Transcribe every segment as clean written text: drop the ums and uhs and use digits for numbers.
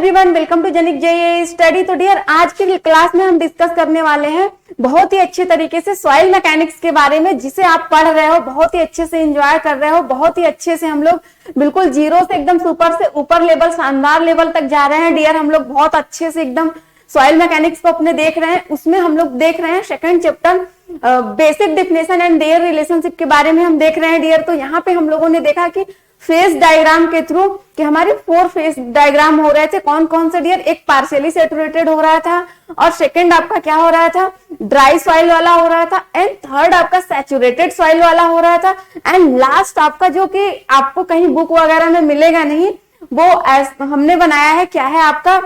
Everyone, welcome to Genic JEE study. तो dear, आज की क्लास में हम डिस्कस करने वाले हैं बहुत ही अच्छे तरीके से सॉइल मैकेनिक्स के बारे में, जिसे आप पढ़ रहे हो, बहुत ही अच्छे से एंजॉय कर रहे हो, बहुत ही अच्छे से हम लोग बिल्कुल जीरो से एकदम सुपर से ऊपर लेवल, शानदार लेवल तक जा रहे हैं। डियर, हम लोग बहुत अच्छे से एकदम सॉइल मैकेनिक्स को अपने देख रहे हैं। उसमें हम लोग देख रहे हैं second chapter basic definition and their relationship के बारे में हम देख रहे हैं। डियर, तो यहाँ पे हम लोगों ने देखा कि फेज डायग्राम के थ्रू कि हमारे 4 फेज डायग्राम हो रहे थे। कौन कौन से डियर? एक पार्शियली सैचुरेटेड हो रहा था, और सेकंड आपका क्या हो रहा था? ड्राई सॉइल वाला हो रहा था, एंड थर्ड आपका सैचुरेटेड सॉइल वाला हो रहा था, एंड लास्ट आपका जो कि आपको कहीं बुक वगैरह में मिलेगा नहीं, वो हमने बनाया है, क्या है आपका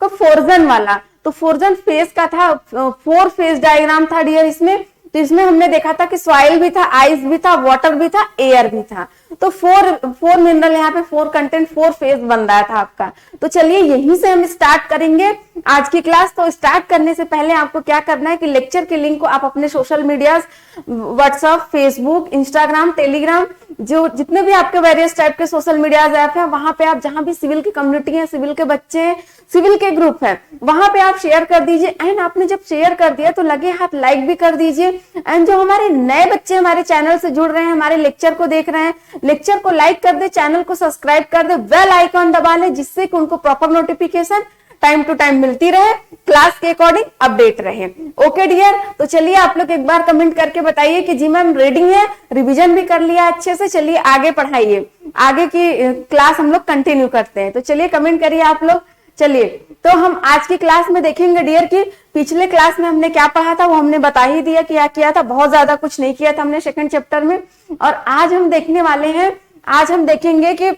फोर्जन वाला। तो फोर्जन फेज का था, 4 फेज डायग्राम था डियर इसमें। तो इसमें हमने देखा था कि सॉइल भी था, आइस भी था, वाटर भी था, एयर भी था। तो 4 मिनरल, यहाँ पे 4 कंटेंट, 4 फेज बन रहा था आपका। तो चलिए यहीं से हम स्टार्ट करेंगे आज की क्लास। तो स्टार्ट करने से पहले आपको क्या करना है कि लेक्चर के लिंक को आप अपने social media, WhatsApp, Facebook, Instagram, Telegram, जो जितने भी आपके वेरियस टाइप के सोशल मीडिया ऐप है, वहां पे आप जहां भी सिविल की कम्युनिटी है, सिविल के बच्चे हैं, सिविल के ग्रुप है, वहां पे आप शेयर कर दीजिए। एंड आपने जब शेयर कर दिया तो लगे हाथ लाइक भी कर दीजिए। एंड जो हमारे नए बच्चे हमारे चैनल से जुड़ रहे हैं, हमारे लेक्चर को देख रहे हैं, लेक्चर को लाइक कर दे, चैनल को सब्सक्राइब कर दे, बेल आइकॉन दबा ले, जिससे कि उनको proper notification time to time मिलती रहे, क्लास के अकॉर्डिंग अपडेट रहे। ओके डियर, तो चलिए आप लोग एक बार कमेंट करके बताइए कि जी मैम रीडिंग है, रिवीजन भी कर लिया अच्छे से। चलिए आगे पढ़ाइए, आगे की क्लास हम लोग कंटिन्यू करते हैं। तो चलिए कमेंट करिए आप लोग। चलिए, तो हम आज की क्लास में देखेंगे डियर कि पिछले क्लास में हमने क्या पढ़ा था, वो हमने बता ही दिया क्या किया था। बहुत ज्यादा कुछ नहीं किया था हमने सेकंड चैप्टर में। और आज हम देखने वाले हैं, आज हम देखेंगे कि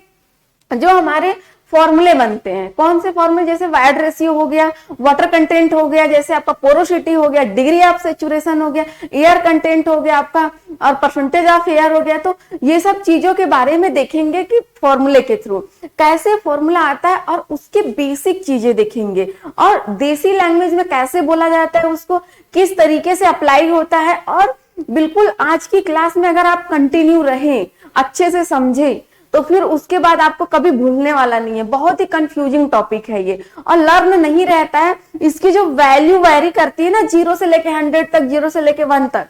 जो हमारे फॉर्मूले बनते हैं, कौन से फॉर्मूले, जैसे वाइड रेशियो हो गया, वाटर कंटेंट हो गया, जैसे आपका पोरोसिटी हो गया, डिग्री ऑफ सैचुरेशन हो गया, एयर कंटेंट हो गया आपका, और परसेंटेज ऑफ एयर हो गया। तो ये सब चीजों के बारे में देखेंगे कि फॉर्मूले के थ्रू कैसे फॉर्मूला आता है, और उसके बेसिक चीजें देखेंगे, और देसी लैंग्वेज में कैसे बोला जाता है, उसको किस तरीके से अप्लाई होता है। और बिल्कुल आज की क्लास में अगर आप कंटिन्यू रहें, अच्छे से समझे, तो फिर उसके बाद आपको कभी भूलने वाला नहीं है। बहुत ही कंफ्यूजिंग टॉपिक है ये, और लर्न नहीं रहता है। इसकी जो वैल्यू वेरी करती है ना, 0 से लेके 100 तक, 0 से लेके 1 तक,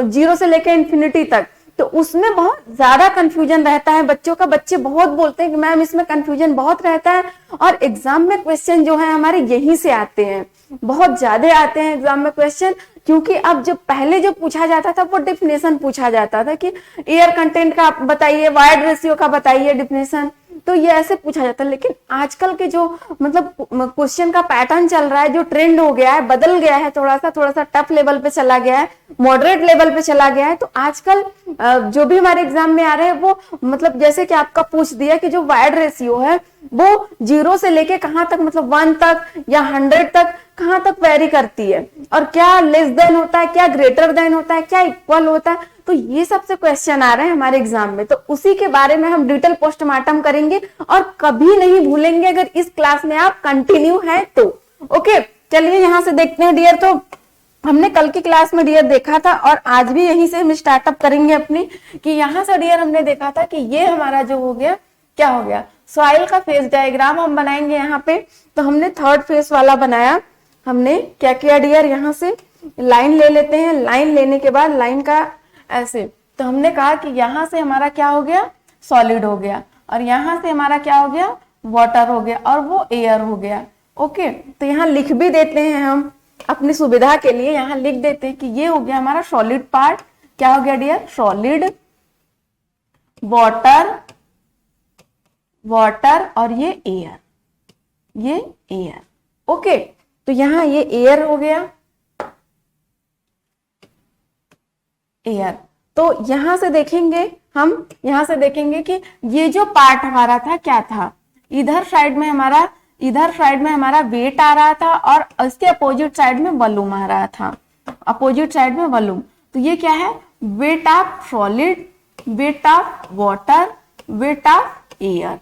0 से लेके इंफिनिटी तक, तो उसमें बहुत ज्यादा कंफ्यूजन रहता है बच्चों का। बच्चे बहुत बोलते हैं कि मैम इसमें कंफ्यूजन बहुत रहता है, और एग्जाम में क्वेश्चन जो है हमारे यहीं से आते हैं, बहुत ज्यादा आते हैं एग्जाम में क्वेश्चन। क्योंकि अब जो पहले जो पूछा जाता था वो डिफिनेशन पूछा जाता था कि एयर कंटेंट का बताइए, वाइड रेशियो का बताइए डिफिनेशन, तो ये ऐसे पूछा जाता है। लेकिन आजकल के जो मतलब क्वेश्चन का पैटर्न चल रहा है, जो ट्रेंड हो गया है, बदल गया है, थोड़ा सा टफ लेवल पे चला गया है, मॉडरेट लेवल पे चला गया है। तो आजकल जो भी हमारे एग्जाम में आ रहे हैं, वो मतलब जैसे कि आपका पूछ दिया कि जो वाइड रेशियो है वो 0 से लेके कहां तक, मतलब 1 तक या 100 तक कहां तक वेरी करती है, और क्या लेस देन होता है, क्या ग्रेटर देन होता है, क्या इक्वल होता है। तो ये सबसे क्वेश्चन आ रहे हैं हमारे एग्जाम में। तो उसी के बारे में हम डिटेल पोस्टमार्टम करेंगे, और कभी नहीं भूलेंगे अगर इस क्लास में आप कंटिन्यू है तो। ओके, चलिए यहां से देखते हैं डियर। तो हमने कल की क्लास में डियर देखा था, और आज भी यहीं से हम स्टार्टअप करेंगे अपनी, कि यहां से डियर हमने देखा था कि ये हमारा जो हो गया, क्या हो गया, सॉइल का फेज डायग्राम हम बनाएंगे यहाँ पे। तो हमने थर्ड फेज वाला बनाया। हमने क्या किया डियर, यहाँ से लाइन ले लेते हैं, लाइन लेने के बाद लाइन का ऐसे, तो हमने कहा कि यहाँ से हमारा क्या हो गया, सॉलिड हो गया, और यहाँ से हमारा क्या हो गया, वाटर हो गया, और वो एयर हो गया। ओके, तो यहाँ लिख भी देते हैं हम अपनी सुविधा के लिए, यहाँ लिख देते हैं कि ये हो गया हमारा सॉलिड पार्ट। क्या हो गया डियर, सॉलिड, वाटर और ये एयर। ओके, तो यहाँ ये एयर हो गया, एयर। तो यहां से देखेंगे हम, यहां से देखेंगे कि ये जो पार्ट हमारा था क्या था, इधर साइड में हमारा वेट आ रहा था, और इसके अपोजिट साइड में वॉल्यूम आ रहा था, अपोजिट साइड में वॉल्यूम। तो ये क्या है, weight of solid, wait of water, weight of air.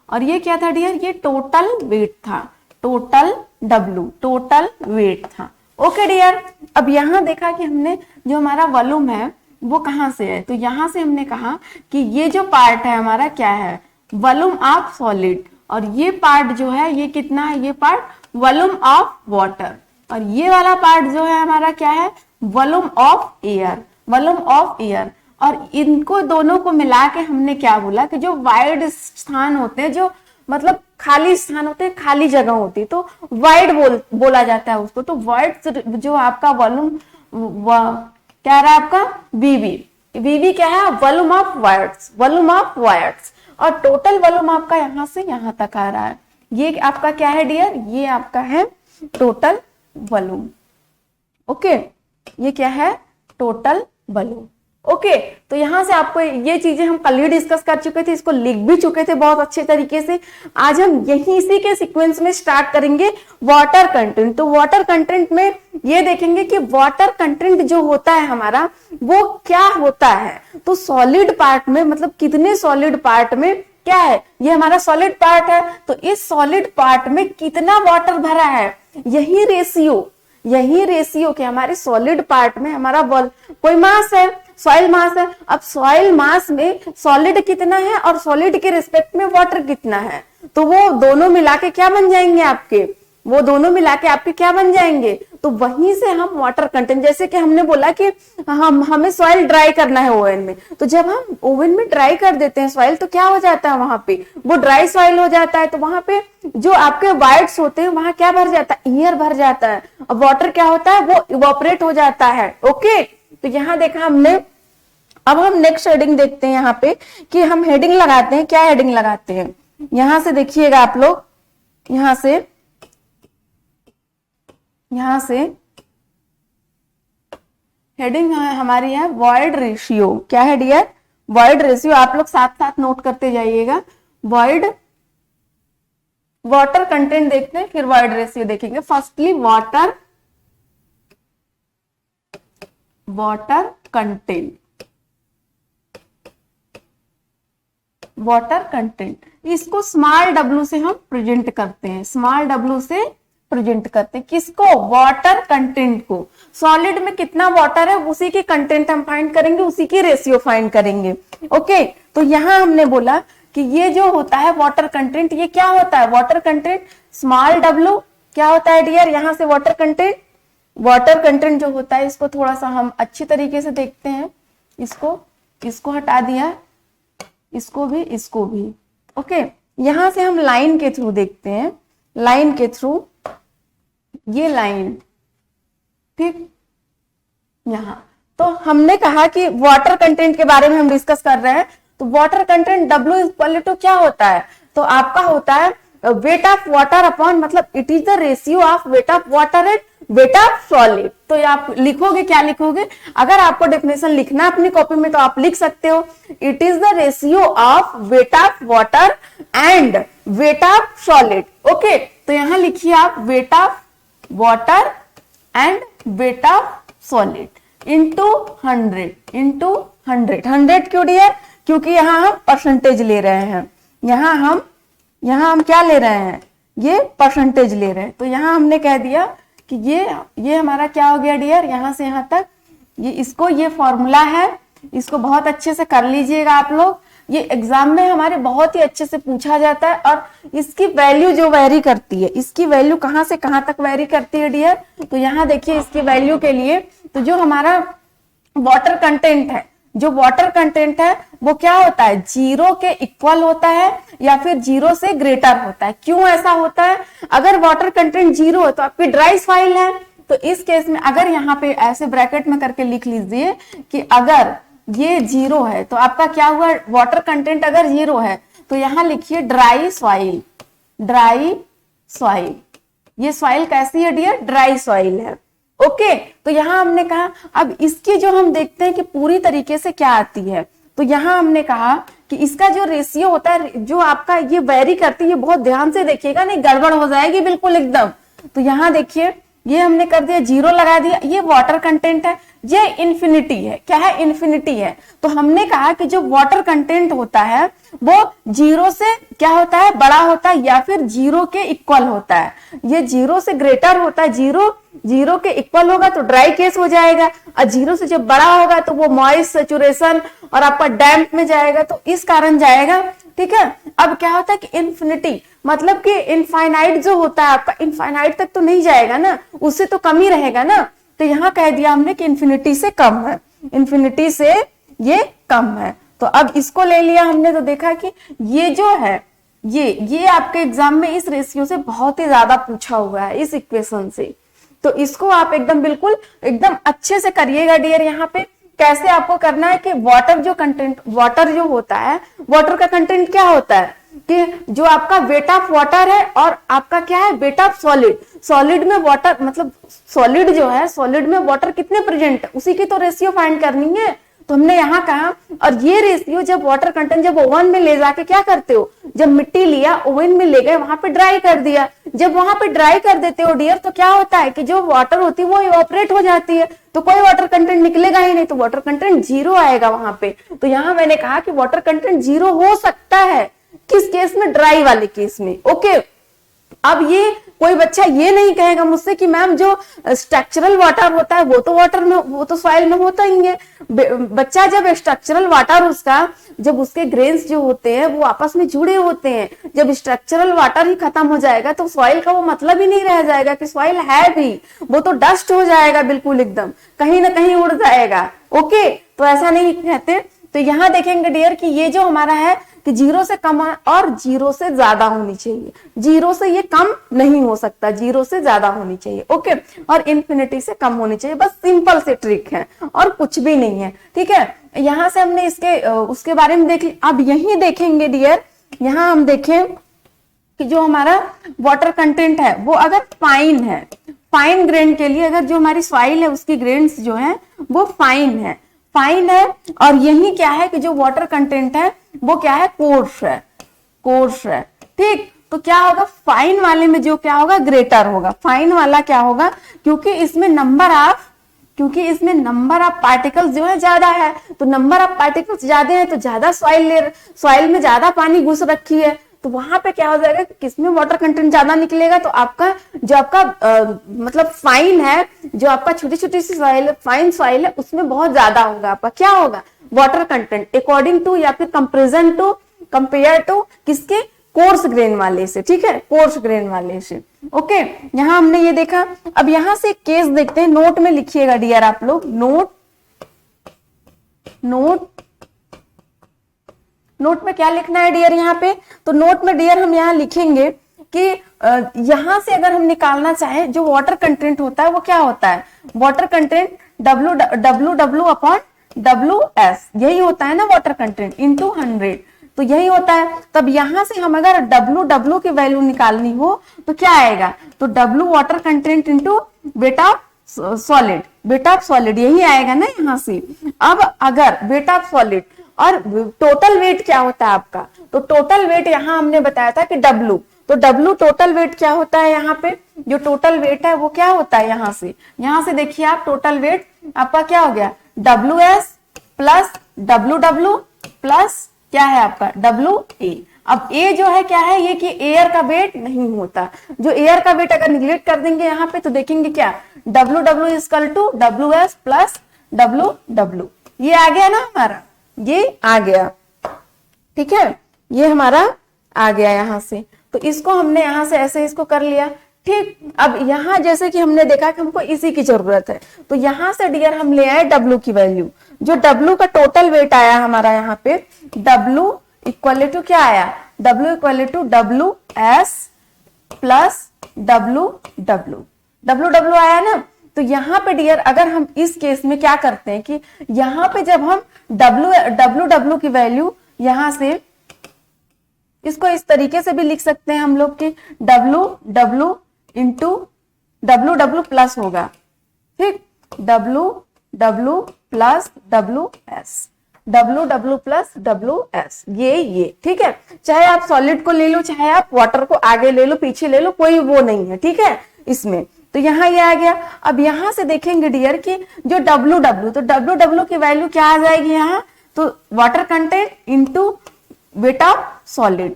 और ये क्या था डियर, ये टोटल वेट था, टोटल W, टोटल वेट था। ओके डियर, अब यहां देखा कि हमने जो हमारा वॉल्यूम है वो कहां से है, तो यहां से हमने कहा कि ये जो पार्ट है हमारा क्या है, वॉल्यूम ऑफ सॉलिड, और ये पार्ट जो है ये कितना है, ये पार्ट वॉल्यूम ऑफ वाटर, और ये वाला पार्ट जो है हमारा क्या है, volume of air, volume of air. और इनको दोनों को मिला के हमने क्या बोला कि जो वाइड स्थान होते हैं, जो मतलब खाली स्थान होते हैं, खाली जगह होती है, तो वाइड बोला जाता है उसको। तो वाइड जो आपका वॉल्यूम क्या रहा है आपका, वीवी, वीवी क्या है, volume of wires, volume of wires. और टोटल वॉल्यूम आपका यहां से यहां तक आ रहा है, ये आपका क्या है डियर, ये आपका है टोटल वॉल्यूम। ओके, ये क्या है, टोटल वॉल्यूम। ओके, तो यहां से आपको ये चीजें हम कल ही डिस्कस कर चुके थे, इसको लिख भी चुके थे बहुत अच्छे तरीके से। आज हम यही इसी के सीक्वेंस में स्टार्ट करेंगे वाटर कंटेंट। तो वाटर कंटेंट में ये देखेंगे कि वाटर कंटेंट जो होता है हमारा वो क्या होता है। तो सॉलिड पार्ट में मतलब कितने सॉलिड पार्ट में क्या है, ये हमारा सॉलिड पार्ट है, तो इस सॉलिड पार्ट में कितना वाटर भरा है, यही रेशियो के हमारे सॉलिड पार्ट में हमारा कोई मास है, सॉइल मास है। अब सॉइल मास में सॉलिड कितना है और सॉलिड के रिस्पेक्ट में वाटर कितना है, तो वो दोनों मिला के क्या बन जाएंगे आपके, वो दोनों मिला के आपके क्या बन जाएंगे। तो वहीं से हम वाटर कंटेंट, जैसे कि हमने बोला कि हमें सॉइल ड्राई करना है ओवन में, तो जब हम ओवन में ड्राई कर देते हैं सॉइल तो क्या हो जाता है, वहां पे वो ड्राई सॉइल हो जाता है। तो वहां पे जो आपके वाइड्स होते हैं वहां क्या भर जाता है, एयर भर जाता है, और वाटर क्या होता है, वो इवोपरेट हो जाता है। ओके, तो यहाँ देखा हमने। अब हम नेक्स्ट हेडिंग देखते हैं यहाँ पे कि हम हेडिंग लगाते हैं, क्या हेडिंग लगाते हैं, यहां से देखिएगा आप लोग, यहां से हेडिंग हमारी है वॉइड रेशियो। क्या है डियर, वॉइड रेशियो। आप लोग साथ साथ नोट करते जाइएगा। वॉइड, वाटर कंटेंट देखते हैं फिर वॉइड रेशियो देखेंगे। Firstly water content, water content, इसको स्मॉल w से हम प्रेजेंट करते हैं, स्मॉल w से प्रेजेंट करते हैं किसको, वाटर कंटेंट को। सॉलिड में कितना वाटर है उसी की कंटेंट हम फाइंड करेंगे, उसी की रेशियो फाइंड करेंगे। ओके, तो यहां हमने बोला कि ये जो होता है वाटर कंटेंट, ये क्या होता है, वाटर कंटेंट स्मॉल w क्या होता है डियर, यहां से वाटर कंटेंट जो होता है, इसको थोड़ा सा हम अच्छी तरीके से देखते हैं। इसको हटा दिया, इसको भी। ओके, यहां से हम लाइन के थ्रू देखते हैं, लाइन के थ्रू, ये लाइन, ठीक, यहां। तो हमने कहा कि वाटर कंटेंट के बारे में हम डिस्कस कर रहे हैं। तो water content W equal to क्या होता है, तो आपका होता है वेट ऑफ वाटर अपॉन, मतलब it is the ratio of weight of water and weight of solid. तो आप लिखोगे, क्या लिखोगे, अगर आपको डेफिनेशन लिखना अपनी कॉपी में तो आप लिख सकते हो, it is the ratio of weight of water and weight of solid. Okay, तो यहां लिखिए आप wait of water and weight of solid into 100 क्यों डियर, क्योंकि यहां हम परसेंटेज ले रहे हैं, यहां हम क्या ले रहे हैं, ये परसेंटेज ले रहे हैं। तो यहां हमने कह दिया कि ये हमारा क्या हो गया डियर, यहां से यहां तक, ये फॉर्मूला है, इसको बहुत अच्छे से कर लीजिएगा आप लोग। ये एग्जाम में हमारे बहुत ही अच्छे से पूछा जाता है, और इसकी वैल्यू जो वेरी करती है, इसकी वैल्यू कहां से कहां तक वेरी करती है डियर, तो यहां देखिए इसकी वैल्यू के लिए, तो जो हमारा वाटर कंटेंट है, जो वाटर कंटेंट है वो क्या होता है, 0 के इक्वल होता है या फिर 0 से ग्रेटर होता है। क्यों ऐसा होता है, अगर वाटर कंटेंट 0 है तो आपकी ड्राई सॉइल है, तो इस केस में अगर यहाँ पे ऐसे ब्रैकेट में करके लिख लीजिए कि अगर ये 0 है तो आपका क्या हुआ, वाटर कंटेंट अगर 0 है तो यहां लिखिए ड्राई सॉइल। ये सॉइल कैसी है डियर, ड्राई सॉइल है। ओके, तो यहां हमने कहा, अब इसकी जो हम देखते हैं कि पूरी तरीके से क्या आती है, तो यहां हमने कहा कि इसका जो रेशियो होता है, जो आपका ये वेरी करती है, बहुत ध्यान से देखिएगा, नहीं गड़बड़ हो जाएगी बिल्कुल एकदम। तो यहां देखिए, ये हमने कर दिया, 0 लगा दिया, ये वाटर कंटेंट है, ये इन्फिनिटी है। क्या है, इन्फिनिटी है। तो हमने कहा कि जो वाटर कंटेंट होता है वो 0 से क्या होता है, बड़ा होता है, या फिर 0 के इक्वल होता है। ये 0 से ग्रेटर होता है, 0 के इक्वल होगा तो ड्राई केस हो जाएगा, और 0 से जब बड़ा होगा तो वो मॉइस्ट, सैचुरेशन और आपका डैम्प में जाएगा। तो इस कारण जाएगा, ठीक है। अब क्या होता है कि इन्फिनिटी मतलब कि इनफाइनाइट जो होता है आपका, इनफाइनाइट तक तो नहीं जाएगा ना, उससे तो कम ही रहेगा ना। तो यहाँ कह दिया हमने कि इन्फिनिटी से कम है, इन्फिनिटी से ये कम है। तो अब इसको ले लिया हमने, तो देखा कि ये जो है ये आपके एग्जाम में इस रेशियो से बहुत ही ज्यादा पूछा हुआ है, इस इक्वेशन से। तो इसको आप एकदम बिल्कुल एकदम अच्छे से करिएगा डियर। यहाँ पे कैसे आपको करना है कि वाटर जो कंटेंट, वाटर जो होता है, वाटर का कंटेंट क्या होता है कि जो आपका वेट ऑफ वाटर है और आपका क्या है वेट ऑफ सॉलिड। सॉलिड में वाटर मतलब सॉलिड जो है, सॉलिड में वाटर कितने प्रेजेंट है उसी की तो रेशियो फाइंड करनी है। तो हमने यहाँ कहा, और ये रेशियो जब वाटर कंटेंट जब ओवन में ले जाके क्या करते हो, जब मिट्टी लिया ओवन में ले गए वहां पे ड्राई कर दिया, जब वहां पे ड्राई कर देते हो डियर तो क्या होता है कि जो वाटर होती है वो इवापोरेट हो जाती है, तो कोई वाटर कंटेंट निकलेगा ही नहीं, तो वाटर कंटेंट जीरो आएगा वहां पे। तो यहाँ मैंने कहा कि वाटर कंटेंट जीरो हो सकता है, किस केस में, ड्राई वाले केस में। ओके, अब ये कोई बच्चा ये नहीं कहेगा मुझसे कि मैम जो स्ट्रक्चरल वाटर होता है वो तो वाटर में, वो तो सॉइल में होता ही है। बच्चा जब स्ट्रक्चरल वाटर उसका, जब उसके ग्रेन्स जो होते हैं वो आपस में जुड़े होते हैं, जब स्ट्रक्चरल वाटर ही खत्म हो जाएगा तो सॉइल का वो मतलब ही नहीं रह जाएगा कि सॉइल है भी, वो तो डस्ट हो जाएगा बिल्कुल एकदम, कहीं ना कहीं उड़ जाएगा। ओके, तो ऐसा नहीं कहते। तो यहाँ देखेंगे डियर कि ये जो हमारा है कि जीरो से कम और जीरो से ज्यादा होनी चाहिए, जीरो से ये कम नहीं हो सकता, जीरो से ज्यादा होनी चाहिए। ओके, और इन्फिनिटी से कम होनी चाहिए, बस सिंपल से ट्रिक है और कुछ भी नहीं है। ठीक है, यहां से हमने इसके उसके बारे में देख लिया। अब यही देखेंगे डियर, यहाँ हम देखें कि जो हमारा वाटर कंटेंट है वो अगर फाइन है, फाइन ग्रेन के लिए अगर जो हमारी सॉइल है उसकी ग्रेन्स जो है वो फाइन है, फाइन है। और यही क्या है कि जो वाटर कंटेंट है वो क्या है, कोर्स है, कोर्स है। ठीक, तो क्या होगा, फाइन वाले में जो क्या होगा, ग्रेटर होगा। फाइन वाला क्या होगा, क्योंकि इसमें नंबर ऑफ पार्टिकल्स जो है ज्यादा है, तो नंबर ऑफ पार्टिकल्स ज्यादा है तो ज्यादा सॉइल में ज्यादा पानी घुस रखी है, तो वहां पे क्या हो जाएगा, किसमें वाटर कंटेंट ज्यादा निकलेगा, तो आपका जो आपका मतलब फाइन है, जो आपका छोटी छोटी सी सॉइल, फाइन सॉइल है, उसमें बहुत ज्यादा होगा आपका क्या होगा, वाटर कंटेंट, अकॉर्डिंग टू या फिर कंपेयर टू किसके, कोर्स ग्रेन वाले से। ठीक है, कोर्स ग्रेन वाले से। ओके, यहां हमने ये देखा। अब यहां से केस देखते हैं, नोट में लिखिएगा डियर आप लोग, नोट में क्या लिखना है डियर यहाँ पे, तो नोट में डियर हम यहाँ लिखेंगे कि यहां से अगर हम निकालना चाहें जो वाटर कंटेंट होता है वो क्या होता है, water content W upon WS, यही होता है ना वाटर कंटेंट, इंटू 100, तो यही होता है। तब यहां से हम अगर W की वैल्यू निकालनी हो तो क्या आएगा, तो W water content into weight of solid, यही आएगा ना यहाँ से। अब अगर वेट ऑफ सॉलिड और टोटल वेट क्या होता है आपका, तो टोटल वेट यहाँ हमने बताया था कि W, तो W टोटल वेट क्या होता है, यहाँ पे जो टोटल वेट है वो क्या होता है, यहाँ से देखिए आप, टोटल वेट आपका क्या हो गया, WS प्लस WW प्लस क्या है आपका WA। अब A जो है क्या है, ये कि एयर का वेट नहीं होता, जो एयर का वेट अगर निगलेक्ट कर देंगे यहाँ पे तो देखेंगे क्या, WW equal to WS plus WW, ये आ गया ना हमारा, ये आ गया। ठीक है, ये हमारा आ गया यहाँ से, तो इसको हमने यहाँ से ऐसे इसको कर लिया। ठीक, अब यहाँ जैसे कि हमने देखा कि हमको इसी की जरूरत है, तो यहाँ से डियर हम ले आए W की वैल्यू, जो W का टोटल वेट आया हमारा यहाँ पे, W इक्वल टू क्या आया, W equal to WS plus WW आया ना। तो यहाँ पे डियर अगर हम इस केस में क्या करते हैं कि यहाँ पे जब हम WW की वैल्यू यहाँ से, इसको इस तरीके से भी लिख सकते हैं हम लोग कि WW इंटू WW प्लस होगा, ठीक, WW plus WW plus WS, ये ठीक है। चाहे आप सॉलिड को ले लो, चाहे आप वाटर को आगे ले लो, पीछे ले लो, कोई वो नहीं है। ठीक है, इसमें तो यहाँ ये आ गया। अब यहां से देखेंगे डियर कि जो WW, तो WW की वैल्यू क्या आ जाएगी यहाँ, तो water content into weight of solid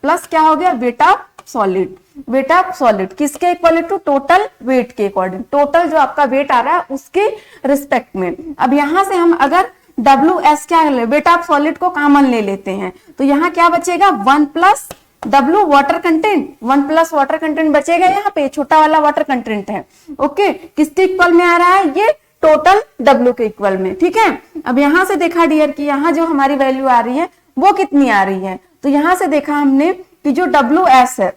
plus क्या हो गया, वेट ऑफ सॉलिड किसके इक्वल टू, टोटल वेट के अकॉर्डिंग, टोटल जो आपका वेट आ रहा है उसके रिस्पेक्ट में। अब यहां से हम अगर WS क्या है, वेट ऑफ सॉलिड को कॉमन ले लेते हैं, तो यहाँ क्या बचेगा 1 plus W water content, 1 plus water content बचेगा, यहाँ पे छोटा वाला वाटर कंटेंट है। ओके, किसके इक्वल में आ रहा है, ये टोटल W के इक्वल में। ठीक है, अब यहां से देखा डियर कि यहाँ जो हमारी वैल्यू आ रही है वो कितनी आ रही है, तो यहां से देखा हमने कि जो WS है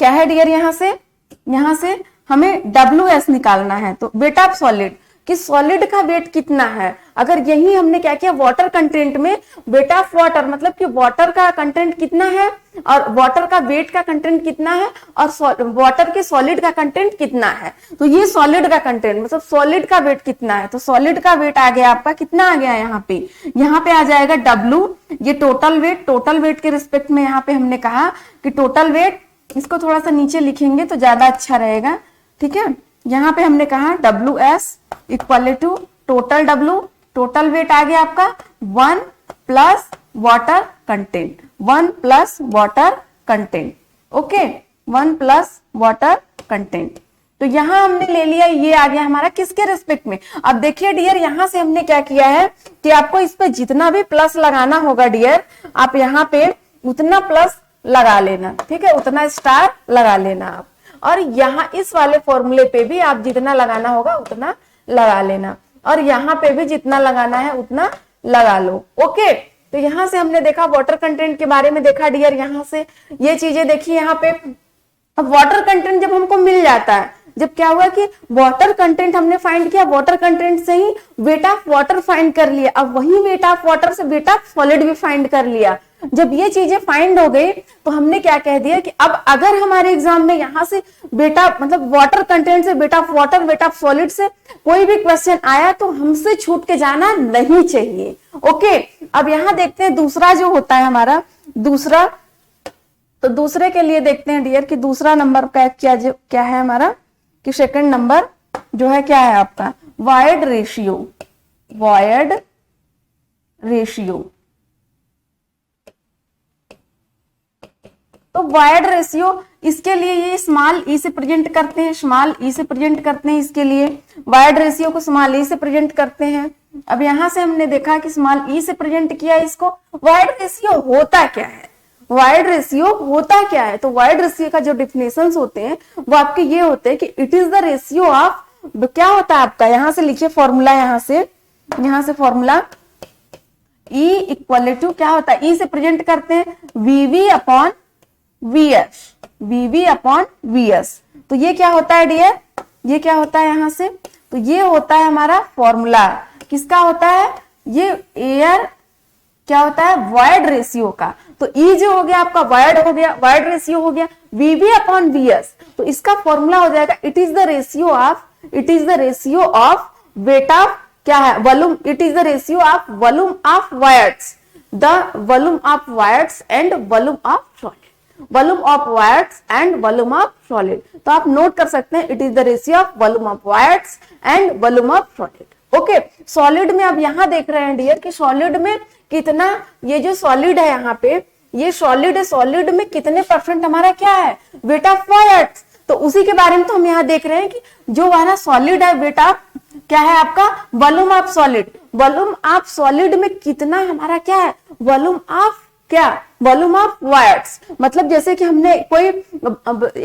क्या है डियर, यहां से हमें WS निकालना है, तो वेट ऑफ सॉलिड कि सॉलिड का वेट कितना है। अगर यही हमने क्या किया वाटर कंटेंट में, वेट ऑफ वाटर मतलब कि वाटर का कंटेंट कितना है और वाटर का वेट का कंटेंट कितना है और वाटर के सॉलिड का कंटेंट कितना है, तो ये सॉलिड का कंटेंट मतलब सॉलिड का वेट कितना है, तो सॉलिड का वेट आ गया आपका कितना आ गया, यहाँ पे आ जाएगा W, ये टोटल वेट के रिस्पेक्ट में यहाँ पे हमने कहा कि टोटल वेट, इसको थोड़ा सा नीचे लिखेंगे तो ज्यादा अच्छा रहेगा। ठीक है, यहाँ पे हमने कहा WS equal to total W, total weight आ गया आपका 1 plus water content, 1 plus water content. Okay, 1 plus water content, तो यहां हमने ले लिया, ये आ गया हमारा किसके रेस्पेक्ट में। अब देखिए डियर, यहां से हमने क्या किया है कि आपको इस पे जितना भी प्लस लगाना होगा डियर, आप यहाँ पे उतना प्लस लगा लेना। ठीक है, उतना स्टार लगा लेना आप, और यहाँ इस वाले फॉर्मूले पे भी आप जितना लगाना होगा उतना लगा लेना, और यहाँ पे भी जितना लगाना है उतना लगा लो। ओके, तो यहां से हमने देखा वाटर कंटेंट के बारे में देखा डियर, यहां से ये चीजें देखी यहाँ पे। अब वाटर कंटेंट जब हमको मिल जाता है, जब क्या हुआ कि वाटर कंटेंट हमने फाइंड किया, वाटर कंटेंट से ही वेट ऑफ वाटर फाइंड कर लिया, अब वही वेट ऑफ वाटर से वेट ऑफ सॉलिड भी फाइंड कर लिया। जब ये चीजें फाइंड हो गई तो हमने क्या कह दिया कि अब अगर हमारे एग्जाम में यहां से बेटा मतलब वाटर कंटेंट से wait of water, wait of solid से कोई भी क्वेश्चन आया तो हमसे छूट के जाना नहीं चाहिए। ओके, अब यहां देखते हैं दूसरा जो होता है हमारा, दूसरा, तो दूसरे के लिए देखते हैं डियर कि दूसरा नंबर का क्या है हमारा, कि सेकंड नंबर जो है क्या है आपका वॉइड रेशियो, वॉइड रेशियो। तो वॉइड रेशियो, इसके लिए ये स्मॉल ई से प्रेजेंट करते हैं, स्मॉल ई से प्रेजेंट करते हैं, इसके लिए वॉइड रेशियो को स्मॉल ई से प्रेजेंट करते हैं। अब यहां से हमने देखा कि स्मॉल ई से प्रेजेंट किया इसको। वॉइड रेशियो होता क्या है, वॉइड रेशियो होता क्या है, तो वॉइड रेशियो का जो डिफिनेशंस होते हैं वो आपके ये होते हैं कि it is the ratio of, क्या होता है आपका, यहां से लिखिए फॉर्मूला, यहां से फॉर्मूला E इक्वल टू क्या होता है, E से प्रेजेंट करते हैं VV upon VS, VV upon VS। तो ये क्या होता है डियर, ये क्या होता है यहां से, तो ये होता है हमारा फॉर्मूला, किसका होता है, ये एयर क्या होता है वॉइड रेशियो का। तो E जो हो गया आपका वॉइड हो गया, वॉइड रेशियो हो गया, VV अपॉन VS, तो इसका फॉर्मूला हो जाएगा it is the ratio of weight of क्या है volume, it is the ratio of volume of wires, the volume of wires and volume of solid, volume of wires and volume of solid. तो आप note कर सकते हैं it is the ratio of volume of wires and volume of solid. Okay, solid में अब यहां देख रहे हैं डियर कि सॉलिड में कितना, ये जो सॉलिड है यहाँ पे, ये सॉलिड है, सॉलिड में कितने परसेंट हमारा क्या है वेट ऑफ वायर्स, तो उसी के बारे में तो हम यहाँ देख रहे हैं कि जो हमारा सॉलिड है वेट ऑफ क्या है आपका volume of solid, volume of solid में कितना हमारा क्या है वॉल्यूम ऑफ क्या, वॉल्यूम ऑफ वायर्स। मतलब जैसे कि हमने कोई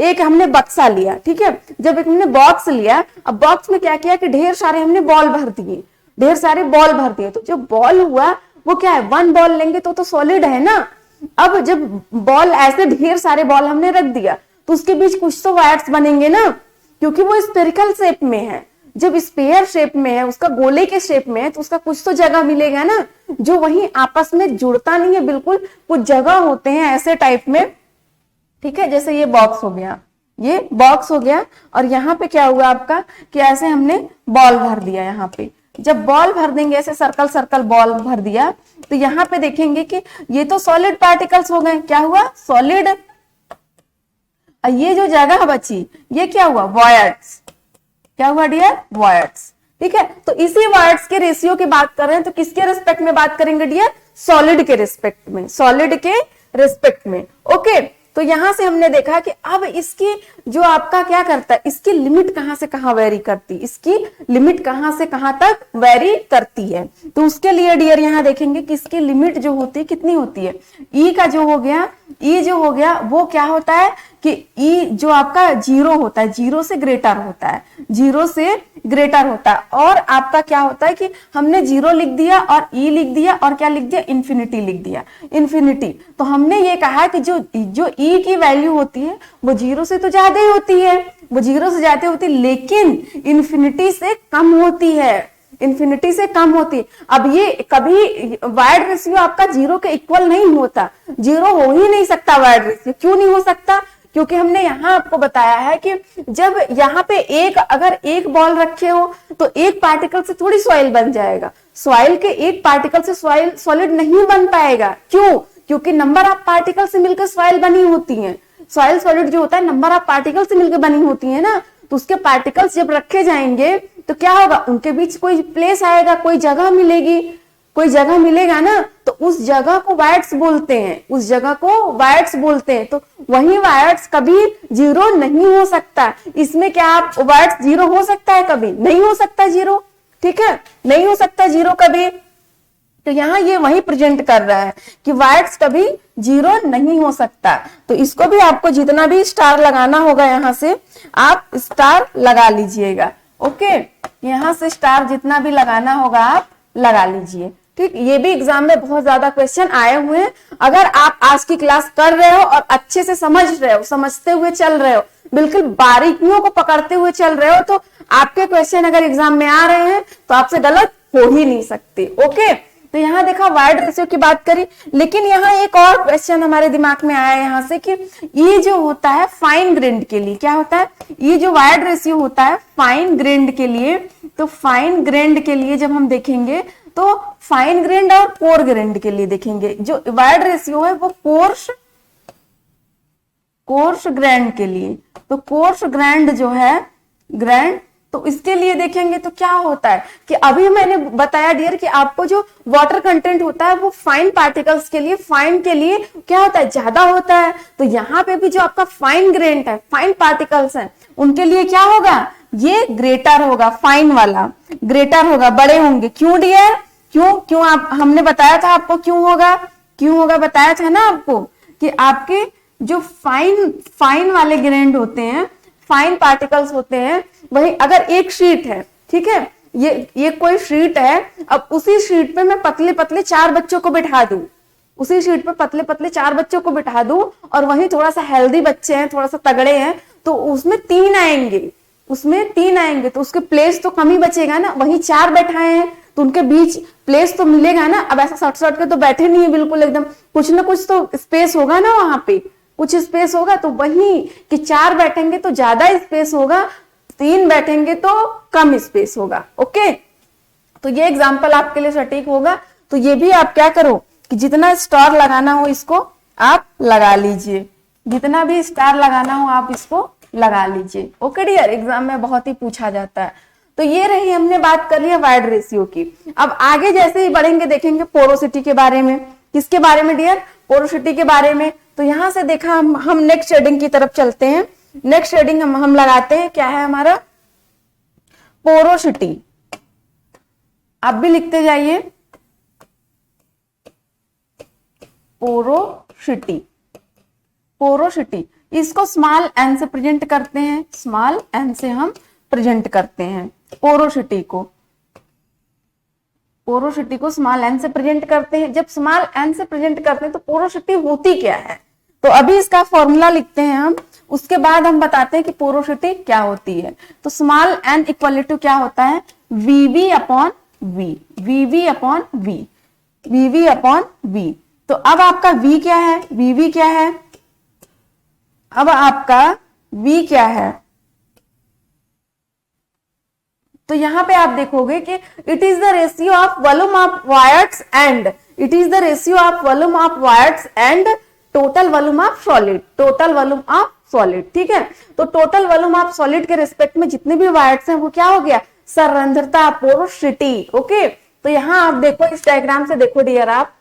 एक हमने बक्सा लिया, ठीक है, जब एक हमने बॉक्स लिया, अब बॉक्स में क्या किया कि ढेर सारे हमने बॉल भर दिए, ढेर सारे बॉल भर दिए, तो जो बॉल हुआ वो क्या है, वन बॉल लेंगे तो सॉलिड है ना। अब जब बॉल ऐसे ढेर सारे बॉल हमने रख दिया तो उसके बीच कुछ तो वायर्स बनेंगे ना, क्योंकि वो स्फेरिकल शेप में है। जब स्पेयर शेप में है, उसका गोले के शेप में है, तो उसका कुछ तो जगह मिलेगा ना, जो वहीं आपस में जुड़ता नहीं है बिल्कुल, कुछ जगह होते हैं ऐसे टाइप में। ठीक है, जैसे ये बॉक्स हो गया, ये बॉक्स हो गया, और यहाँ पे क्या हुआ आपका कि ऐसे हमने बॉल भर दिया। यहाँ पे जब बॉल भर देंगे, ऐसे सर्कल सर्कल बॉल भर दिया, तो यहाँ पे देखेंगे कि ये तो सॉलिड पार्टिकल्स हो गए, क्या हुआ सॉलिड, ये जो जगह बची ये क्या हुआ वायर्स, क्या हुआ डियर वायर्स। ठीक है, तो इसी वायर्स के रेशियो की बात कर रहे हैं, तो किसके रिस्पेक्ट में बात करेंगे डियर, सॉलिड के रिस्पेक्ट में, सॉलिड के रिस्पेक्ट में। ओके, तो यहां से हमने देखा कि अब इसकी जो आपका क्या करता है, इसकी लिमिट कहां से कहां वेरी करती, इसकी लिमिट कहां से कहां तक वेरी करती है। तो उसके लिए डियर यहां देखेंगे कि इसकी लिमिट जो होती है कितनी होती है। ई का जो हो गया, ई जो हो गया वो क्या होता है कि ई जो आपका जीरो होता है, जीरो से ग्रेटर होता है, जीरो से ग्रेटर होता है। और आपका क्या होता है कि हमने जीरो लिख दिया और ई लिख दिया और क्या लिख दिया, इन्फिनिटी लिख दिया, इन्फिनिटी। तो हमने ये कहा कि जो ई की वैल्यू होती है वो जीरो से तो ज्यादा ही होती है, वो जीरो से ज्यादा होती है, लेकिन इन्फिनिटी से कम होती है, इन्फिनिटी से कम होती है। अब ये कभी वाइड रेशियो आपका जीरो के इक्वल नहीं होता, जीरो हो ही नहीं सकता वाइड रेशियो। क्यों नहीं हो सकता, क्योंकि हमने यहां आपको बताया है कि जब यहाँ पे अगर एक बॉल रखे हो तो एक पार्टिकल से थोड़ी सॉइल बन जाएगा, सॉइल के एक पार्टिकल से सॉइल सॉलिड नहीं बन पाएगा। क्यों, क्योंकि नंबर ऑफ पार्टिकल से मिलकर सॉइल बनी होती है, सॉइल सॉलिड जो होता है नंबर ऑफ पार्टिकल से मिलकर बनी होती है ना। तो उसके पार्टिकल्स जब रखे जाएंगे तो क्या होगा, उनके बीच कोई प्लेस आएगा, कोई जगह मिलेगी, कोई जगह मिलेगा ना, तो उस जगह को वायर्स बोलते हैं, उस जगह को वायर्स बोलते हैं। तो वही वायर्स कभी जीरो नहीं हो सकता। इसमें क्या आप वायर्स जीरो हो सकता है, कभी नहीं हो सकता जीरो, ठीक है, नहीं हो सकता जीरो कभी। तो यहाँ ये वही प्रेजेंट कर रहा है कि वायर्स कभी जीरो नहीं हो सकता। तो इसको भी आपको जितना भी स्टार लगाना होगा यहां से आप स्टार लगा लीजिएगा। ओके, यहां से स्टार जितना भी लगाना होगा आप लगा लीजिए। ठीक, ये भी एग्जाम में बहुत ज्यादा क्वेश्चन आए हुए हैं। अगर आप आज की क्लास कर रहे हो और अच्छे से समझ रहे हो, समझते हुए चल रहे हो, बिल्कुल बारीकियों को पकड़ते हुए चल रहे हो, तो आपके क्वेश्चन अगर एग्जाम में आ रहे हैं तो आपसे गलत हो ही नहीं सकते। ओके, तो यहाँ देखा वाइड रेशियो की बात करी, लेकिन यहाँ एक और क्वेश्चन हमारे दिमाग में आया यहाँ से कि ये जो होता है फाइन ग्रेन्ड के लिए क्या होता है, ये जो वाइड रेशियो होता है फाइन ग्रेन्ड के लिए, तो फाइन ग्रेन्ड के लिए जब हम देखेंगे तो फाइन ग्रेन्ड और कोर ग्रेन्ड के लिए देखेंगे। जो वाइड रेशियो है वो कोर्स ग्रैंड के लिए, तो कोर्स ग्रैंड जो है ग्रैंड, तो इसके लिए देखेंगे तो क्या होता है कि अभी मैंने बताया डियर कि आपको जो वाटर कंटेंट होता है वो फाइन पार्टिकल्स के लिए, फाइन के लिए क्या होता है, ज्यादा होता है। तो यहाँ पे भी जो आपका फाइन ग्रेन्ड है, फाइन पार्टिकल्स है, उनके लिए क्या होगा, ये ग्रेटर होगा, फाइन वाला ग्रेटर होगा, बड़े होंगे। क्यों डियर, क्यों आप हमने बताया था आपको क्यों होगा बताया था ना आपको कि आपके जो फाइन वाले ग्रेन्ड होते हैं, फाइन पार्टिकल्स होते हैं, वही अगर एक शीट है, ठीक है, ये कोई शीट है, अब उसी शीट पे मैं पतले पतले 4 बच्चों को बिठा दूं, उसी शीट पे पतले पतले 4 बच्चों को बिठा दूं, और वही थोड़ा सा हेल्दी बच्चे हैं, थोड़ा सा तगड़े हैं, तो उसमें 3 आएंगे, तो उसके प्लेस तो कम ही बचेगा ना। वही 4 बैठाए हैं तो उनके बीच प्लेस तो मिलेगा ना। अब ऐसा सट के तो बैठे नहीं है बिल्कुल एकदम, कुछ ना कुछ तो स्पेस होगा ना, वहां पे कुछ स्पेस होगा। तो वही कि 4 बैठेंगे तो ज्यादा स्पेस होगा, 3 बैठेंगे तो कम स्पेस होगा। ओके, तो ये एग्जाम्पल आपके लिए सटीक होगा। तो ये भी आप क्या करो कि जितना स्टार लगाना हो इसको आप लगा लीजिए, जितना भी स्टार लगाना हो आप इसको लगा लीजिए। ओके डियर, एग्जाम में बहुत ही पूछा जाता है। तो ये रही, हमने बात कर लिया वाइड रेशियो की। अब आगे जैसे ही बढ़ेंगे देखेंगे पोरोसिटी के बारे में। किसके बारे में डियर, पोरोसिटी के बारे में। तो यहां से देखा हम नेक्स्ट शेडिंग की तरफ चलते हैं। नेक्स्ट शेडिंग हम लगाते हैं, क्या है हमारा, पोरोसिटी। आप भी लिखते जाइए, पोरोसिटी। इसको स्मॉल एन से प्रेजेंट करते हैं, स्मॉल एन से हम प्रेजेंट करते हैं पोरोसिटी को स्मॉल एन से प्रेजेंट करते हैं। जब स्मॉल एन से प्रेजेंट करते हैं तो पोरोसिटी होती क्या है, तो अभी इसका फॉर्मूला लिखते हैं हम, उसके बाद हम बताते हैं कि पोरोसिटी क्या होती है। तो स्मॉल एन इक्वल टू क्या होता है, वीवी अपॉन वी। तो अब आपका V क्या है, वीवी क्या है, अब आपका V क्या है। तो यहां पे आप देखोगे कि it is the ratio of volume of wires and total volume of solid, ठीक है। तो टोटल वॉल्यूम ऑफ सॉलिड के रिस्पेक्ट में जितने भी वायर्स हैं वो क्या हो गया, संरंध्रता, पोरोसिटी। ओके, तो यहां आप देखो, इस डायग्राम से देखो डियर, आप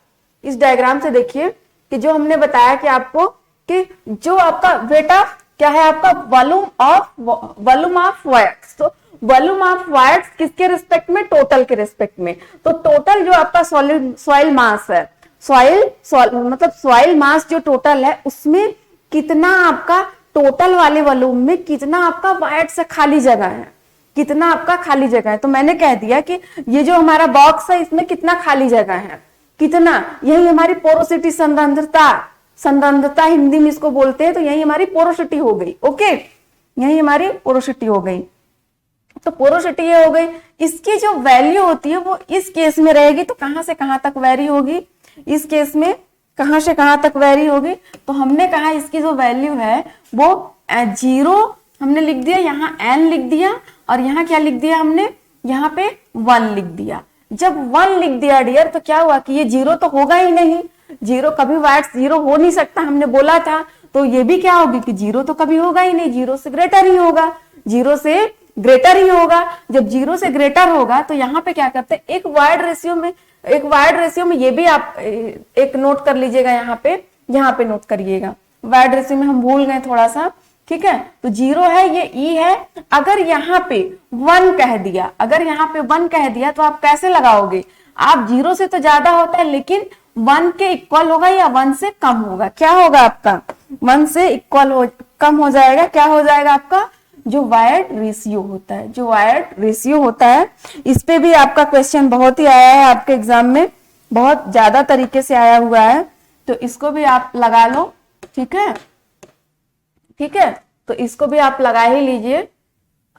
इस डायग्राम से देखिए कि जो हमने बताया कि आपको कि जो आपका बेटा क्या है, आपका वॉल्यूम ऑफ वायर्स, तो वॉल्यूम ऑफ वायर्स किसके रिस्पेक्ट में, टोटल के रिस्पेक्ट में। तो टोटल जो आपका सॉइल मास है, मतलब सॉइल मास जो टोटल है उसमें कितना आपका टोटल वाले वॉल्यूम में कितना आपका वायर्ड से खाली जगह है, कितना आपका खाली जगह है। तो मैंने कह दिया कि ये जो हमारा बॉक्स है इसमें कितना खाली जगह है, कितना, यही हमारी पोरोसिटी, संरंध्रता हिंदी में इसको बोलते हैं। तो यही हमारी पोरोसिटी हो गई। ओके, यही हमारी पोरोसिटी हो गई। तो पोरोसिटी ये हो गई। इसकी जो वैल्यू होती है वो इस केस में रहेगी, तो कहां से कहां तक वेरी होगी, इस केस में कहां से कहां तक वेरी होगी। तो हमने कहा इसकी जो वैल्यू है वो 0 हमने लिख दिया, यहाँ n लिख दिया, और यहाँ क्या लिख दिया हमने, यहाँ पे 1 लिख दिया। जब 1 लिख दिया डियर, तो क्या हुआ कि ये 0 तो होगा ही नहीं, 0 कभी वायर्ड 0 हो नहीं सकता, हमने बोला था। तो ये भी क्या होगी कि 0 तो कभी होगा ही नहीं, 0 से ग्रेटर ही होगा, 0 से ग्रेटर ही होगा। जब 0 से ग्रेटर होगा तो यहाँ पे क्या करते हैं, एक वायर्ड रेशियो में ये भी आप एक नोट कर लीजिएगा, यहाँ पे नोट करिएगा। वायर्ड रेशियो में हम भूल गए थोड़ा सा, ठीक है। तो 0 है, ये E है। अगर यहाँ पे 1 कह दिया, तो आप कैसे लगाओगे, आप 0 से तो ज्यादा होता है लेकिन 1 के इक्वल होगा या 1 से कम होगा। क्या होगा आपका, 1 से इक्वल कम हो जाएगा। क्या हो जाएगा आपका, जो वायर्ड रेशियो होता है। इस पे भी आपका क्वेश्चन बहुत ही आया है आपके एग्जाम में, बहुत ज्यादा तरीके से आया हुआ है, तो इसको भी आप लगा लो। ठीक है, तो इसको भी आप लगा ही लीजिए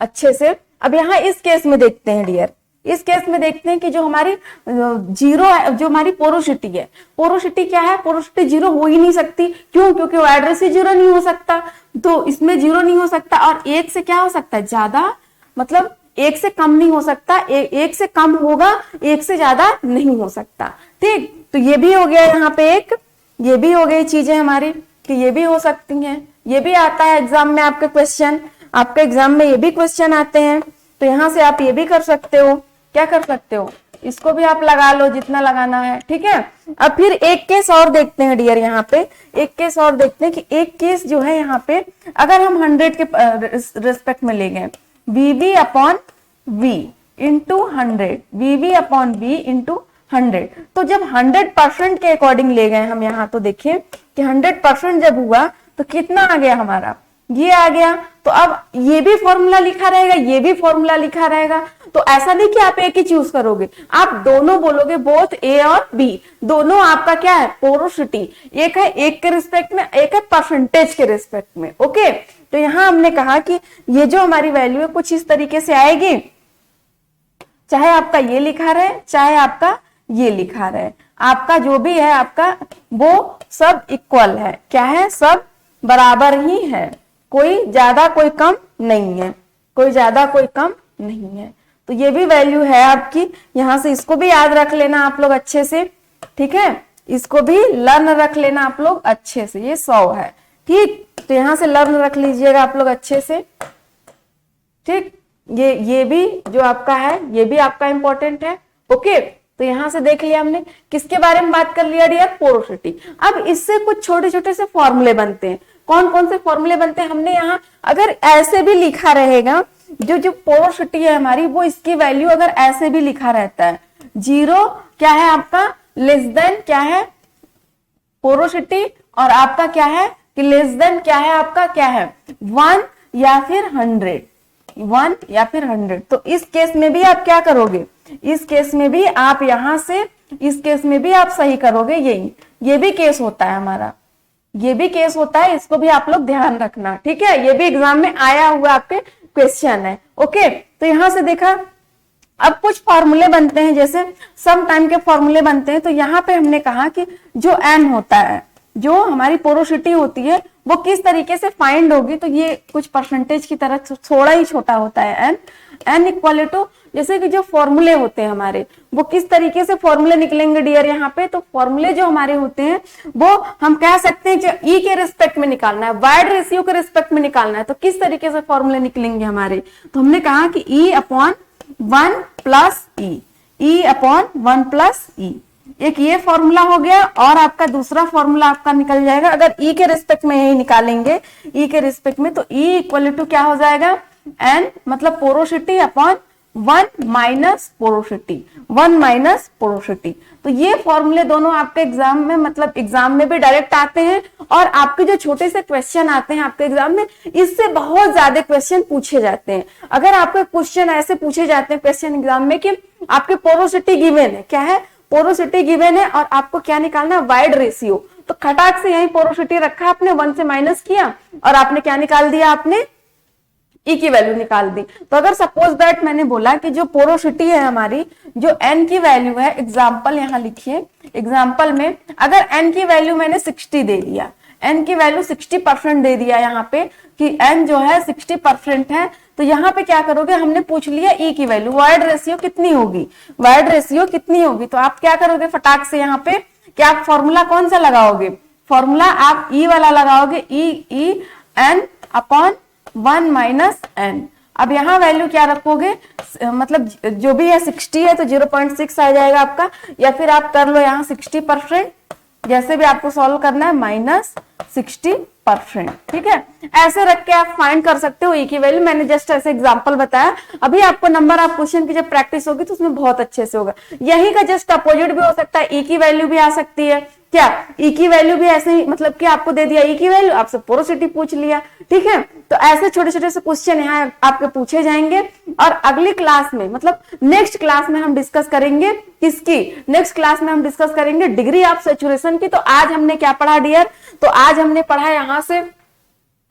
अच्छे से। अब यहाँ इस केस में देखते हैं डियर, इस केस में देखते हैं कि जो हमारी 0 है, जो हमारी पोरोसिटी है, पोरोसिटी क्या है, पोरोसिटी 0 हो ही नहीं सकती। क्यों, क्योंकि वायर्ड रेशियो 0 नहीं हो सकता, तो इसमें 0 नहीं हो सकता। और 1 से क्या हो सकता है, ज्यादा, मतलब 1 से कम नहीं हो सकता, 1 से कम होगा, 1 से ज्यादा नहीं हो सकता। ठीक, तो ये भी हो गया यहाँ पे एक, ये भी हो गई चीजें हमारी कि ये भी हो सकती हैं। ये भी आता है एग्जाम में आपके क्वेश्चन, आपके एग्जाम में ये भी क्वेश्चन आते हैं। तो यहाँ से आप ये भी कर सकते हो, क्या कर सकते हो, इसको भी आप लगा लो जितना लगाना है। ठीक है, अब फिर एक केस और देखते हैं डियर, यहाँ पे एक केस और देखते हैं कि एक केस जो है यहाँ पे, अगर हम 100 के रिस्पेक्ट में ले गए, VV upon V into 100, VV upon V into 100, तो जब 100% के अकॉर्डिंग ले गए हम यहाँ, तो देखिए कि 100% जब हुआ तो कितना आ गया हमारा, ये आ गया। तो अब ये भी फॉर्मूला लिखा रहेगा, ये भी फॉर्मूला लिखा रहेगा। तो ऐसा नहीं कि आप एक ही चूज करोगे, आप दोनों बोलोगे, बोथ A और B, दोनों आपका क्या है, पोरोसिटी। एक है 1 के रिस्पेक्ट में, एक है परसेंटेज के रिस्पेक्ट में। ओके, तो यहां हमने कहा कि ये जो हमारी वैल्यू है कुछ इस तरीके से आएगी, चाहे आपका ये लिखा रहे, चाहे आपका ये लिखा रहे, आपका जो भी है आपका वो सब इक्वल है। क्या है, सब बराबर ही है, कोई ज्यादा कोई कम नहीं है, कोई ज्यादा कोई कम नहीं है। तो ये भी वैल्यू है आपकी, यहां से इसको भी याद रख लेना आप लोग अच्छे से। ठीक है, इसको भी लर्न रख लेना आप लोग अच्छे से, ये 100 है। ठीक, तो यहां से लर्न रख लीजिएगा आप लोग अच्छे से। ठीक, ये भी जो आपका है ये भी आपका इंपॉर्टेंट है। ओके, तो यहां से देख लिया हमने, किसके बारे में बात कर लिया डियर, पोरोसिटी। अब इससे कुछ छोटे छोटे से फॉर्मूले बनते हैं। कौन कौन से फॉर्मूले बनते हैं, हमने यहाँ अगर ऐसे भी लिखा रहेगा, जो पोरोसिटी है हमारी, वो इसकी वैल्यू अगर ऐसे भी लिखा रहता है, 0 क्या है आपका, लेस देन क्या है पोरोसिटी, और आपका क्या है कि लेस देन क्या है आपका, क्या है 1 या फिर 100, 1 या फिर 100। तो इस केस में भी आप क्या करोगे, इस केस में भी आप यहां से, इस केस में भी आप सही करोगे। यही ये भी केस होता है हमारा, ये भी केस होता है, इसको भी आप लोग ध्यान रखना। ठीक है, ये भी एग्जाम में आया हुआ आपके क्वेश्चन है। ओके, तो यहां से देखा, अब कुछ फॉर्मूले बनते हैं, जैसे सम टाइम के फॉर्मूले बनते हैं। तो यहाँ पे हमने कहा कि जो n होता है, जो हमारी पोरोसिटी होती है, वो किस तरीके से फाइंड होगी। तो ये कुछ परसेंटेज की तरह थोड़ा ही छोटा होता है n इक्वल टू, जैसे कि जो फॉर्मूले होते हैं हमारे, वो किस तरीके से फॉर्मूले निकलेंगे डियर यहाँ पे। तो फॉर्मूले जो हमारे होते हैं वो हम कह सकते हैं कि E के रिस्पेक्ट में निकालना है, वायर्ड रेशियो के रिस्पेक्ट में निकालना है। तो किस तरीके से फॉर्मूले निकलेंगे हमारे, तो हमने कहा कि E upon 1 plus E, E upon 1 plus E, एक ये फॉर्मूला हो गया और आपका दूसरा फॉर्मूला आपका निकल जाएगा। अगर ई के रिस्पेक्ट में यही निकालेंगे, ई के रिस्पेक्ट में, तो ई इक्वल टू क्या हो जाएगा, एन मतलब porosity upon 1 minus porosity, 1 minus porosity. तो ये फॉर्मूले दोनों आपके एग्जाम में, मतलब एग्जाम में भी डायरेक्ट आते हैं और आपके जो छोटे से क्वेश्चन आते हैं आपके एग्जाम में, इससे बहुत ज्यादा क्वेश्चन पूछे जाते हैं। अगर आपके क्वेश्चन ऐसे पूछे जाते हैं क्वेश्चन एग्जाम में कि आपके पोरोसिटी गिवन है, क्या है, पोरोसिटी गिवन है और आपको क्या निकालना है, वाइड रेशियो। तो खटाक से यही पोरोसिटी रखा, आपने 1 से माइनस किया और आपने क्या निकाल दिया, आपने ई की वैल्यू निकाल दी। तो अगर सपोज दैट मैंने बोला कि जो पोरोसिटी है हमारी, जो एन की वैल्यू है, एग्जाम्पल यहां लिखिए, एग्जाम्पल में अगर एन की वैल्यू मैंने 60 दे दिया, एन की वैल्यू 60% दे दिया यहाँ पे कि एन जो है 60% है, तो यहाँ पे क्या करोगे, हमने पूछ लिया ई की वैल्यू, वाइड रेशियो कितनी होगी, वाइड रेशियो कितनी होगी, तो आप क्या करोगे फटाक से यहाँ पे, क्या आप फॉर्मूला कौन सा लगाओगे, फॉर्मूला आप ई वाला लगाओगे, E N upon 1 minus N. अब यहाँ वैल्यू क्या रखोगे, मतलब जो भी है 60 है तो 0.6 आ जाएगा आपका, या फिर आप कर लो यहाँ 60%, जैसे भी आपको सॉल्व करना है, माइनस 60%, ठीक है। ऐसे रख के आप फाइंड कर सकते हो ई की वैल्यू। मैंने जस्ट ऐसे एग्जांपल बताया, अभी आपको नंबर ऑफ क्वेश्चन की जब प्रैक्टिस होगी तो उसमें बहुत अच्छे से होगा। यही का जस्ट अपोजिट भी हो सकता है, ई की वैल्यू भी आ सकती है, क्या ई की वैल्यू भी ऐसे ही, मतलब कि आपको दे दिया ई की वैल्यू, आपसे पोरोसिटी पूछ लिया, ठीक है। तो ऐसे छोटे छोटे से क्वेश्चन यहाँ आपके पूछे जाएंगे और अगली क्लास में, मतलब नेक्स्ट क्लास में हम डिस्कस करेंगे किसकी, नेक्स्ट क्लास में हम डिस्कस करेंगे डिग्री ऑफ सैचुरेशन की। तो आज हमने क्या पढ़ा डियर, तो आज हमने पढ़ा यहाँ से,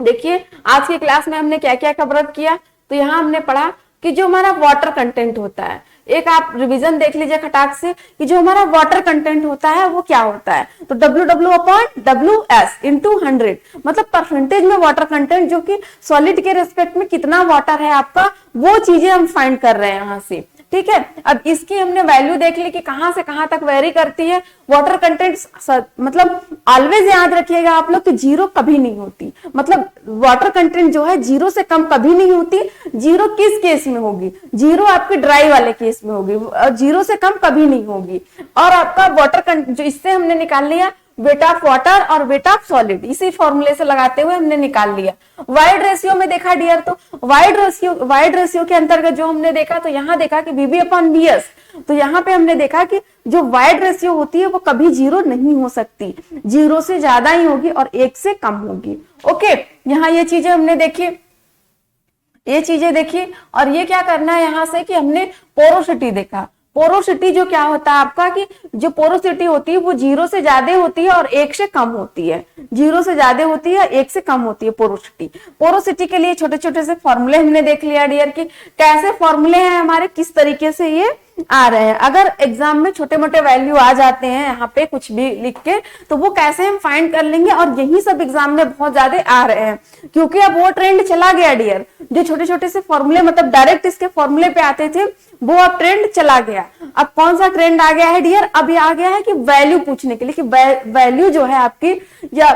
देखिए आज की क्लास में हमने क्या क्या कवर किया। तो यहाँ हमने पढ़ा कि जो हमारा वाटर कंटेंट होता है, एक आप रिवीजन देख लीजिए खटाक से कि जो हमारा वाटर कंटेंट होता है वो क्या होता है, तो WW अपॉन WS इंटू 100, मतलब परसेंटेज में वाटर कंटेंट, जो कि सॉलिड के रिस्पेक्ट में कितना वाटर है आपका, वो चीजें हम फाइंड कर रहे हैं यहाँ से, ठीक है। अब इसकी हमने वैल्यू देख ली कि कहां से कहां तक वेरी करती है वाटर कंटेंट, मतलब ऑलवेज याद रखिएगा आप लोग कि जीरो कभी नहीं होती, मतलब वाटर कंटेंट जो है जीरो से कम कभी नहीं होती। जीरो किस केस में होगी, जीरो आपके ड्राई वाले केस में होगी, जीरो से कम कभी नहीं होगी। और आपका वाटर कंटेंट जो इससे हमने निकाल लिया वेट ऑफ वाटर और वेट ऑफ सॉलिड, इसी फॉर्मूले से लगाते हुए हमने निकाल लिया। वाइड रेशियो में देखा डियर, तो वाइड रेशियो के अंतर्गत जो हमने देखा, तो यहाँ देखा कि बीबी अपॉन बीएस, तो यहाँ पे हमने देखा कि जो वाइड रेशियो होती है वो कभी जीरो नहीं हो सकती, जीरो से ज्यादा ही होगी और 1 से कम होगी। ओके, यहाँ ये चीजें हमने देखी, ये चीजें देखी। और ये क्या करना है यहाँ से कि हमने पोरोसिटी देखा। पोरोसिटी जो क्या होता है आपका, कि जो पोरोसिटी होती है वो 0 से ज्यादा होती है और 1 से कम होती है, 0 से ज्यादा होती है 1 से कम होती है पोरोसिटी। पोरोसिटी के लिए छोटे छोटे से फॉर्मूले हमने देख लिया डियर की कैसे फॉर्मूले हैं हमारे, किस तरीके से ये आ रहे हैं। अगर एग्जाम में छोटे मोटे वैल्यू आ जाते हैं यहाँ पे कुछ भी लिख के, तो वो कैसे हम फाइंड कर लेंगे, और यही सब एग्जाम में बहुत ज्यादा आ रहे हैं, क्योंकि अब वो ट्रेंड चला गया डियर। जो छोटे छोटे से फॉर्मूले, मतलब डायरेक्ट इसके फॉर्मूले पे आते थे, वो अब ट्रेंड चला गया। अब कौन सा ट्रेंड आ गया है डियर, अब ये आ गया है कि वैल्यू पूछने के लिए, कि वैल्यू जो है आपकी या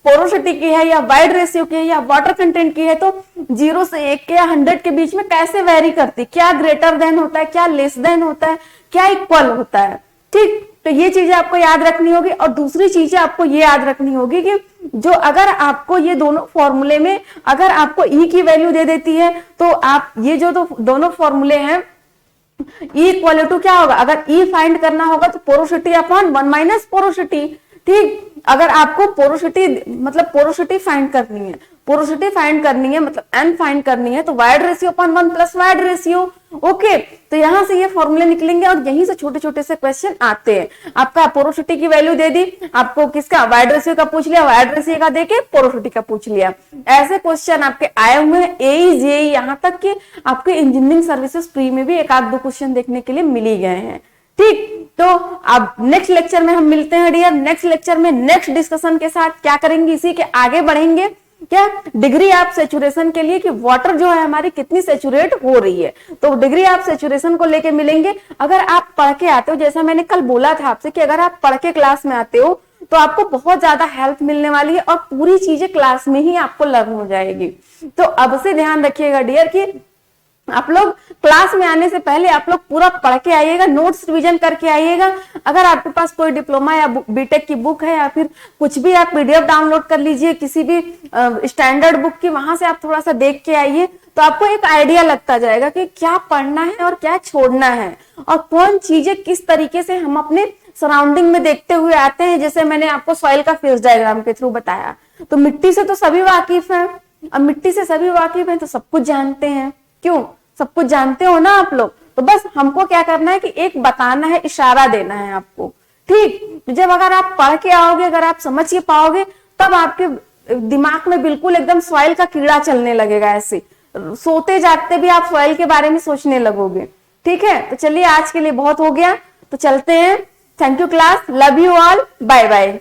पोरोसिटी की है या वाइड रेशियो की है या वाटर कंटेंट की है, तो 0 से 1 के या 100 के बीच में कैसे वेरी करती, क्या ग्रेटर देन होता है, क्या लेस देन होता है, क्या इक्वल होता है, ठीक। तो ये चीजें आपको याद रखनी होगी। और दूसरी चीजें आपको ये याद रखनी होगी कि जो अगर आपको ये दोनों फॉर्मूले में अगर आपको ई की वैल्यू दे देती है, तो आप ये जो दोनों फॉर्मूले हैं, ई इक्वल टू क्या होगा, अगर ई फाइंड करना होगा तो पोरोसिटी अपॉन 1 माइनस पोरोसिटी, ठीक। अगर आपको पोरोसिटी, मतलब पोरोसिटी फाइंड करनी है, पोरोसिटी फाइंड करनी है, मतलब एन फाइंड करनी है, तो void ratio upon 1 plus void ratio. Okay, तो यहां से ये फॉर्मूले निकलेंगे और यहीं से छोटे छोटे से क्वेश्चन आते हैं। आपका पोरोसिटी की वैल्यू दे दी, आपको किसका, वाइड रेशियो का पूछ लिया, वाइड रेशियो का देके पोरोसिटी का पूछ लिया। ऐसे क्वेश्चन आपके आए हुए हैं एई जेई, यहाँ तक कि आपके इंजीनियरिंग सर्विसेज प्री में भी 1-2 क्वेश्चन देखने के लिए मिल ही गए हैं, ठीक। तो अब नेक्स्ट लेक्चर में हम मिलते हैं डियर। नेक्स्ट लेक्चर में नेक्स्ट डिस्कशन के साथ क्या करेंगे, इसी के आगे बढ़ेंगे, क्या डिग्री ऑफ सैचुरेशन के लिए, कि वाटर जो है हमारी कितनी सैचुरेट हो रही है, तो डिग्री ऑफ सैचुरेशन को लेके मिलेंगे। अगर आप पढ़ के आते हो, जैसा मैंने कल बोला था आपसे कि अगर आप पढ़ के क्लास में आते हो तो आपको बहुत ज्यादा हेल्प मिलने वाली है और पूरी चीजें क्लास में ही आपको लर्न हो जाएगी। तो अब से ध्यान रखिएगा डियर कि आप लोग क्लास में आने से पहले आप लोग पूरा पढ़ के आइएगा, नोट्स रिवीजन करके आइएगा। अगर आपके पास कोई डिप्लोमा या बीटेक की बुक है या फिर कुछ भी, आप पीडीएफ डाउनलोड कर लीजिए किसी भी स्टैंडर्ड बुक की, वहां से आप थोड़ा सा देख के आइए, तो आपको एक आइडिया लगता जाएगा कि क्या पढ़ना है और क्या छोड़ना है, और कौन चीजें किस तरीके से हम अपने सराउंडिंग में देखते हुए आते हैं। जैसे मैंने आपको सॉइल का फेस डायग्राम के थ्रू बताया, तो मिट्टी से तो सभी वाकिफ हैं। अब मिट्टी से सभी वाकिफ हैं तो सब कुछ जानते हैं, क्यों? सब कुछ जानते हो ना आप लोग। तो बस हमको क्या करना है कि एक बताना है, इशारा देना है आपको, ठीक। जब अगर आप पढ़ के आओगे, अगर आप समझ के पाओगे, तब आपके दिमाग में बिल्कुल एकदम सॉइल का कीड़ा चलने लगेगा, ऐसे सोते जागते भी आप सॉइल के बारे में सोचने लगोगे, ठीक है। तो चलिए आज के लिए बहुत हो गया, तो चलते हैं। Thank you class, love you all, bye bye.